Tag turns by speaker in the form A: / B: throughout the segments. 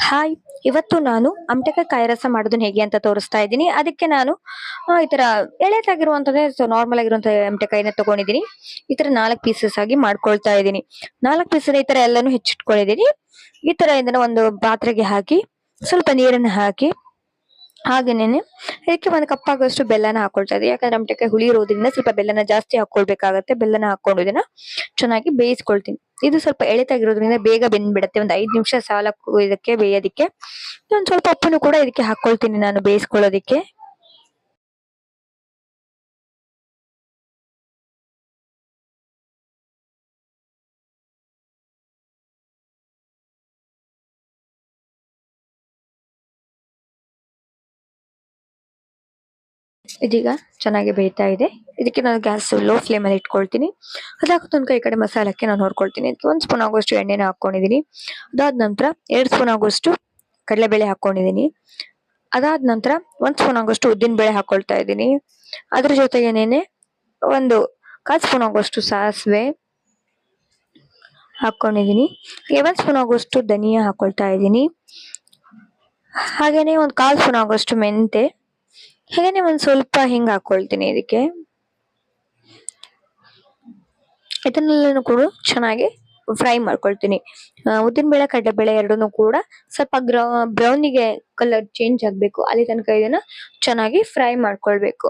A: Hi! ಇವತ್ತು ನಾನು ಕಾಯಿ ರಸ ಮಾಡೋದನ್ನ ಹೇಗೆ ಅಂತ ತೋರಿಸ್ತಾ ಇದ್ದೀನಿ. ಅದಕ್ಕೆ ನಾನು ಈ ತರ ಎಳೆದಾಗಿರುವಂತದ್ದೇ ನಾರ್ಮಲ್ ಆಗಿರುವಂತಹ ಕಾಯಿನ ತಗೊಂಡಿದ್ದೀನಿ. ಈ ತರ 4 ಪೀಸಸ್ ಆಗಿ ಮಾಡ್ಕೊಳ್ತಾ ಇದ್ದೀನಿ. 4 ಪೀಸ್ ಈ ತರ ಎಲ್ಲಾನು ಹೆಚ್ಚಿಟ್ಕೊಂಡಿದ್ದೀನಿ. ಈ ತರ ಇದನ್ನ ಒಂದು ಪಾತ್ರೆಗೆ ಹಾಕಿ ಸ್ವಲ್ಪ ನೀರನ್ನ ಹಾಕಿ ಹಾಗೇನೇನೆ ಇದಕ್ಕೆ 1 ಕಪ್ ಆಗುವಷ್ಟು ಬೆಲ್ಲನ ಹಾಕೊಳ್ತಾ ಇದ್ದೀನಿ. ಯಾಕಂದ್ರೆ ಕಾಯಿ ಹುಳಿ ಇರೋದ್ರಿಂದ ಸ್ವಲ್ಪ ಬೆಲ್ಲನ ಜಾಸ್ತಿ ಹಾಕೊಳ್ಬೇಕಾಗತ್ತೆ. ಬೆಲ್ಲನ ಹಾಕೊಂಡು ಇದನ್ನ ಚೆನ್ನಾಗಿ ಬೇಯಿಸ್ಕೊಳ್ತೀನಿ. ಇದು ಸ್ವಲ್ಪ ಎಳೆತಾಗಿರೋದ್ರಿಂದ ಬೇಗ ಬೆಂದ್ಬಿಡತ್ತೆ. ಒಂದು 5 ನಿಮಿಷ ಸಾಲಕು ಇದಕ್ಕೆ ಬೇಯೋದಿಕ್ಕೆ. ಒಂದ್ ಸ್ವಲ್ಪ ಉಪ್ಪನ್ನು ಕೂಡ ಇದಕ್ಕೆ ಹಾಕೊಳ್ತೀನಿ ನಾನು ಬೇಯಿಸ್ಕೊಳ್ಳೋದಿಕ್ಕೆ. ಇದೀಗ ಚೆನ್ನಾಗಿ ಬೇಯ್ತಾ ಇದೆ. ಇದಕ್ಕೆ ನಾನು ಗ್ಯಾಸ್ ಲೋ ಫ್ಲೇಮ್ ಅಲ್ಲಿ ಇಟ್ಕೊಳ್ತೀನಿ. ಅದಾದ ತನಕ ಈ ಕಡೆ ಮಸಾಲಕ್ಕೆ ನಾನು ಹೊರ್ಕೊಳ್ತೀನಿ. ಇದಕ್ಕೆ 1 ಸ್ಪೂನ್ ಆಗುವಷ್ಟು ಎಣ್ಣೆನ ಹಾಕೊಂಡಿದೀನಿ. ಅದಾದ ನಂತರ 2 ಸ್ಪೂನ್ ಆಗುವಷ್ಟು ಕಡಲೆಬೇಳೆ ಹಾಕೊಂಡಿದೀನಿ. ಅದಾದ ನಂತರ 1 ಸ್ಪೂನ್ ಆಗುವಷ್ಟು ಉದ್ದಿನ ಬೇಳೆ ಹಾಕೊಳ್ತಾ ಇದ್ದೀನಿ. ಅದ್ರ ಜೊತೆಗೇನೆ ಒಂದು 1/4 ಸ್ಪೂನ್ ಆಗುವಷ್ಟು ಸಾಸಿವೆ ಹಾಕೊಂಡಿದೀನಿ. 1 ಸ್ಪೂನ್ ಆಗುವಷ್ಟು ಧನಿಯಾ ಹಾಕೊಳ್ತಾ ಇದ್ದೀನಿ. ಹಾಗೇನೆ 1/4 ಸ್ಪೂನ್ ಆಗುವಷ್ಟು ಮೆಂತೆ, ಹಾಗೇನೆ ಒಂದ್ ಸ್ವಲ್ಪ ಹಿಂಗ್ ಹಾಕೊಳ್ತೀನಿ ಇದಕ್ಕೆ. ಇದನ್ನೆಲ್ಲನೂ ಕೂಡ ಚೆನ್ನಾಗಿ ಫ್ರೈ ಮಾಡ್ಕೊಳ್ತೀನಿ. ಉದ್ದಿನ ಬೇಳೆ ಕಡಲೆಬೇಳೆ ಎರಡನ್ನೂ ಕೂಡ ಸ್ವಲ್ಪ ಬ್ರೌನಿಗೆ ಕಲರ್ ಚೇಂಜ್ ಆಗ್ಬೇಕು ಅಲ್ಲಿ ತನಕ ಇದನ್ನ ಚೆನ್ನಾಗಿ ಫ್ರೈ ಮಾಡ್ಕೊಳ್ಬೇಕು.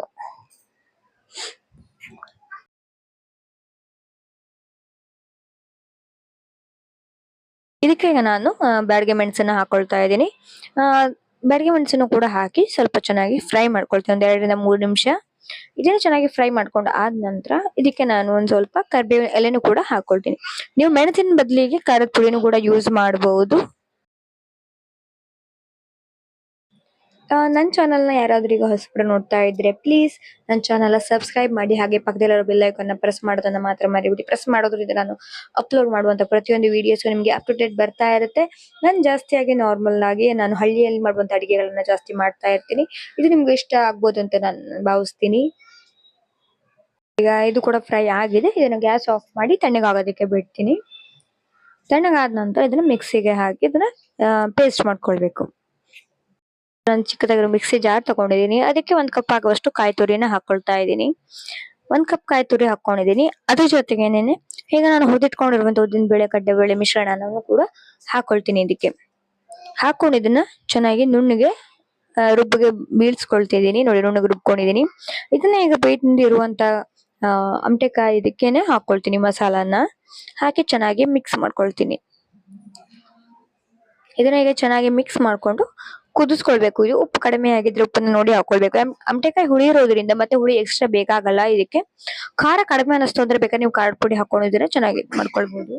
A: ಇದಕ್ಕೆ ಈಗ ನಾನು ಬ್ಯಾಡಗೆ ಮೆಣಸನ್ನ ಹಾಕೊಳ್ತಾ ಇದ್ದೀನಿ. ಬ್ಯಾಡಗೆ ಮೆಣಸನ್ನು ಕೂಡ ಹಾಕಿ ಸ್ವಲ್ಪ ಚೆನ್ನಾಗಿ ಫ್ರೈ ಮಾಡ್ಕೊಳ್ತೀನಿ. ಒಂದ್ 2 ರಿಂದ 3 ನಿಮಿಷ ಇದನ್ನ ಚೆನ್ನಾಗಿ ಫ್ರೈ ಮಾಡ್ಕೊಂಡು ಆದ ನಂತರ ಇದಕ್ಕೆ ನಾನು ಒಂದ್ ಸ್ವಲ್ಪ ಕರಿಬೇವಿನ ಎಲೆನೂ ಕೂಡ ಹಾಕೊಳ್ತೀನಿ. ನೀವು ಮೆಣಸಿನ ಬದಲಿಗೆ ಖಾರದ ಪುಡಿನೂ ಕೂಡ ಯೂಸ್ ಮಾಡಬಹುದು. ನನ್ನ ಚಾನಲ್ನ ಯಾರಾದ್ರೂ ಈಗ ಹೊಸಬ್ರು ನೋಡ್ತಾ ಇದ್ರೆ ಪ್ಲೀಸ್ ನನ್ನ ಚಾನಲ್ ಸಬ್ಸ್ಕ್ರೈಬ್ ಮಾಡಿ, ಹಾಗೆ ಪಕ್ಕದಲ್ಲಿರೋ ಬೆಲ್ ಐಕಾನ್ ಪ್ರೆಸ್ ಮಾಡೋದನ್ನ ಮಾತ್ರ ಮರಿಬೇಡಿ. ಪ್ರೆಸ್ ಮಾಡೋದ್ರಿಂದ ನಾನು ಅಪ್ಲೋಡ್ ಮಾಡುವಂತ ಪ್ರತಿಯೊಂದು ವಿಡಿಯೋಸ್ ನಿಮಗೆ ಅಪ್ ಟು ಡೇಟ್ ಬರ್ತಾ ಇರುತ್ತೆ. ನಾನು ಜಾಸ್ತಿಯಾಗಿ ನಾರ್ಮಲ್ ಆಗಿ ನಾನು ಹಳ್ಳಿಯಲ್ಲಿ ಮಾಡುವಂತ ಅಡಿಗೆಗಳನ್ನ ಜಾಸ್ತಿ ಮಾಡ್ತಾ ಇರ್ತೀನಿ. ಇದು ನಿಮ್ಗೆ ಇಷ್ಟ ಆಗ್ಬೋದು ಅಂತ ನಾನು ಭಾವಿಸ್ತೀನಿ. ಈಗ ಇದು ಕೂಡ ಫ್ರೈ ಆಗಿದೆ. ಇದನ್ನ ಗ್ಯಾಸ್ ಆಫ್ ಮಾಡಿ ತಣ್ಣಗಾಗೋದಕ್ಕೆ ಬಿಡ್ತೀನಿ. ತಣ್ಣಗಾದ ನಂತರ ಇದನ್ನ ಮಿಕ್ಸಿಗೆ ಹಾಕಿ ಇದನ್ನ ಪೇಸ್ಟ್ ಮಾಡ್ಕೊಳ್ಬೇಕು. ನಾನು ಚಿಕ್ಕದಾಗಿರೋ ಮಿಕ್ಸಿ ಜಾರ್ ತಗೊಂಡಿದ್ದೀನಿ. ಅದಕ್ಕೆ 1 ಕಪ್ ಆಗುವಷ್ಟು ಕಾಯಿ ತುರಿನ ಹಾಕೊಳ್ತಾ ಇದ್ದೀನಿ. 1 ಕಪ್ ಕಾಯಿ ತುರಿ ಹಾಕೊಂಡಿದ್ದೀನಿ. ಅದ್ರ ಜೊತೆಗೇನೆ ಈಗ ನಾನು ಹುರಿದಿಟ್ಕೊಂಡಿರುವಂತ ಉದ್ದಿನ ಬೇಳೆ ಕಡ್ಲೆಬೇಳೆ ಮಿಶ್ರಣವನ್ನು ಕೂಡ ಹಾಕೊಳ್ತೀನಿ ಇದಕ್ಕೆ. ಹಾಕೊಂಡು ಇದನ್ನ ಚೆನ್ನಾಗಿ ನುಣ್ಣಗೆ ರುಬ್ಬಿಗೆ ಬೀಳ್ಸ್ಕೊಳ್ತಿದ್ದೀನಿ. ನೋಡಿ ನುಣ್ಣಗೆ ರುಬ್ಕೊಂಡಿದ್ದೀನಿ. ಇದನ್ನ ಈಗ ಬೇಯ್ದಿರುವಂತ ಕಾಯಿ ಇದಕ್ಕೇನೆ ಹಾಕೊಳ್ತೀನಿ. ಮಸಾಲಾನ ಹಾಕಿ ಚೆನ್ನಾಗಿ ಮಿಕ್ಸ್ ಮಾಡ್ಕೊಳ್ತೀನಿ. ಇದನ್ನ ಈಗ ಚೆನ್ನಾಗಿ ಮಿಕ್ಸ್ ಮಾಡ್ಕೊಂಡು ಕುದಿಸ್ಕೊಳ್ಬೇಕು. ಇದು ಉಪ್ಪು ಕಡಿಮೆ ಆಗಿದ್ರೆ ಉಪ್ಪನ್ನ ನೋಡಿ ಹಾಕೊಳ್ಬೇಕು. ಕಾಯಿ ಹುಳಿ ಇರೋದ್ರಿಂದ ಮತ್ತೆ ಹುಳಿ ಎಕ್ಸ್ಟ್ರಾ ಬೇಕಾಗಲ್ಲ. ಇದಕ್ಕೆ ಖಾರ ಕಡಿಮೆ ಅನಿಸ್ತು ಅಂದ್ರೆ ಬೇಕಾದ್ರೆ ನೀವು ಖಾರದ ಪುಡಿ ಹಾಕೊಂಡಿದ್ರೆ ಚೆನ್ನಾಗಿ ಮಾಡ್ಕೊಳ್ಬಹುದು.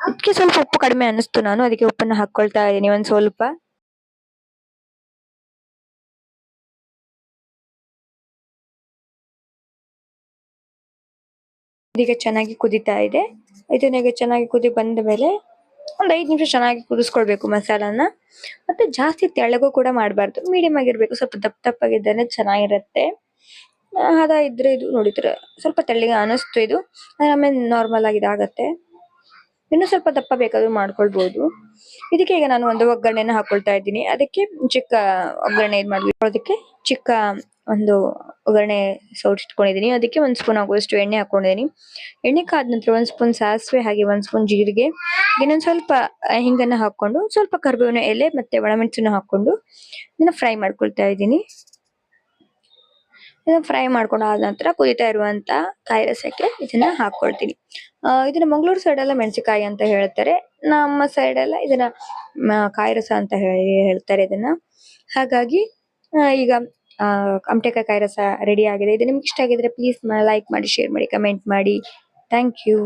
A: ಇದಕ್ಕೆ ಸ್ವಲ್ಪ ಉಪ್ಪು ಕಡಿಮೆ ಅನಿಸ್ತು, ನಾನು ಅದಕ್ಕೆ ಉಪ್ಪನ್ನ ಹಾಕೊಳ್ತಾ ಇದ್ದೀನಿ ಒಂದ್ ಸ್ವಲ್ಪ. ಇದೀಗ ಚೆನ್ನಾಗಿ ಕುದಿತಾ ಇದೆ. ಇದನ್ನ ಚೆನ್ನಾಗಿ ಕುದಿ ಬಂದ ಮೇಲೆ ಒಂದ್ 5 ನಿಮಿಷ ಚೆನ್ನಾಗಿ ಕುದಿಸ್ಕೊಳ್ಬೇಕು ಮಸಾಲಾನ. ಮತ್ತೆ ಜಾಸ್ತಿ ತೆಳ್ಳಗೂ ಕೂಡ ಮಾಡಬಾರ್ದು, ಮೀಡಿಯಂ ಆಗಿರ್ಬೇಕು. ಸ್ವಲ್ಪ ದಪ್ಪ ದಪ್ಪಾಗಿದ್ದಾನೆ ಚೆನ್ನಾಗಿರುತ್ತೆ. ಹದ ಇದ್ರೆ ಇದು ನೋಡಿದ್ರೆ ಸ್ವಲ್ಪ ತೆಳ್ಳಗೆ ಅನಿಸ್ತು ಇದು, ಆಮೇಲೆ ನಾರ್ಮಲ್ ಆಗಿ ಇದಾಗತ್ತೆ. ಇನ್ನು ಸ್ವಲ್ಪ ದಪ್ಪ ಬೇಕಾದ್ರೂ ಮಾಡ್ಕೊಳ್ಬಹುದು. ಇದಕ್ಕೆ ಈಗ ನಾನು ಒಂದು ಒಗ್ಗರಣೆನ ಹಾಕೊಳ್ತಾ ಇದ್ದೀನಿ. ಅದಕ್ಕೆ ಚಿಕ್ಕ ಒಗ್ಗರಣೆ ಅದಕ್ಕೆ ಚಿಕ್ಕ ಒಂದು ಒಗ್ಗರಣೆ ಸೋಟಿಟ್ಕೊಂಡಿದ್ದೀನಿ. ಅದಕ್ಕೆ 1 ಸ್ಪೂನ್ ಆಗುವಷ್ಟು ಎಣ್ಣೆ ಹಾಕೊಂಡಿದ್ದೀನಿ. ಎಣ್ಣೆ ಕಾದ ನಂತರ 1 ಸ್ಪೂನ್ ಸಾಸಿವೆ, ಹಾಗೆ 1 ಸ್ಪೂನ್ ಜೀರಿಗೆ, ಇನ್ನೊಂದ್ ಸ್ವಲ್ಪ ಹಿಂಗನ್ನ ಹಾಕೊಂಡು ಸ್ವಲ್ಪ ಕರಿಬೇವಿನ ಎಲೆ ಮತ್ತೆ ಒಣಮೆಣಸನ್ನ ಹಾಕೊಂಡು ಇದನ್ನ ಫ್ರೈ ಮಾಡ್ಕೊಳ್ತಾ ಇದ್ದೀನಿ. ಫ್ರೈ ಮಾಡ್ಕೊಂಡು ಆದ ನಂತರ ಕುದಿತಾ ಇರುವಂತ ಕಾಯಿ ರಸಕ್ಕೆ ಇದನ್ನ ಹಾಕೊಳ್ತೀನಿ. ಇದನ್ನ ಮಂಗಳೂರು ಸೈಡ್ ಎಲ್ಲ ಮೆಣಸಿನಕಾಯಿ ಅಂತ ಹೇಳ್ತಾರೆ. ನಮ್ಮ ಸೈಡ್ ಎಲ್ಲ ಇದನ್ನ ಕಾಯಿ ರಸ ಅಂತ ಹೇಳ್ತಾರೆ ಇದನ್ನ. ಹಾಗಾಗಿ ಈಗ ಕಾಯಿ ರಸ ರೆಡಿ ಆಗಿದೆ. ಇದು ನಿಮ್ಗೆ ಇಷ್ಟ ಆಗಿದ್ರೆ ಪ್ಲೀಸ್ ಲೈಕ್ ಮಾಡಿ, ಶೇರ್ ಮಾಡಿ, ಕಮೆಂಟ್ ಮಾಡಿ. Thank you.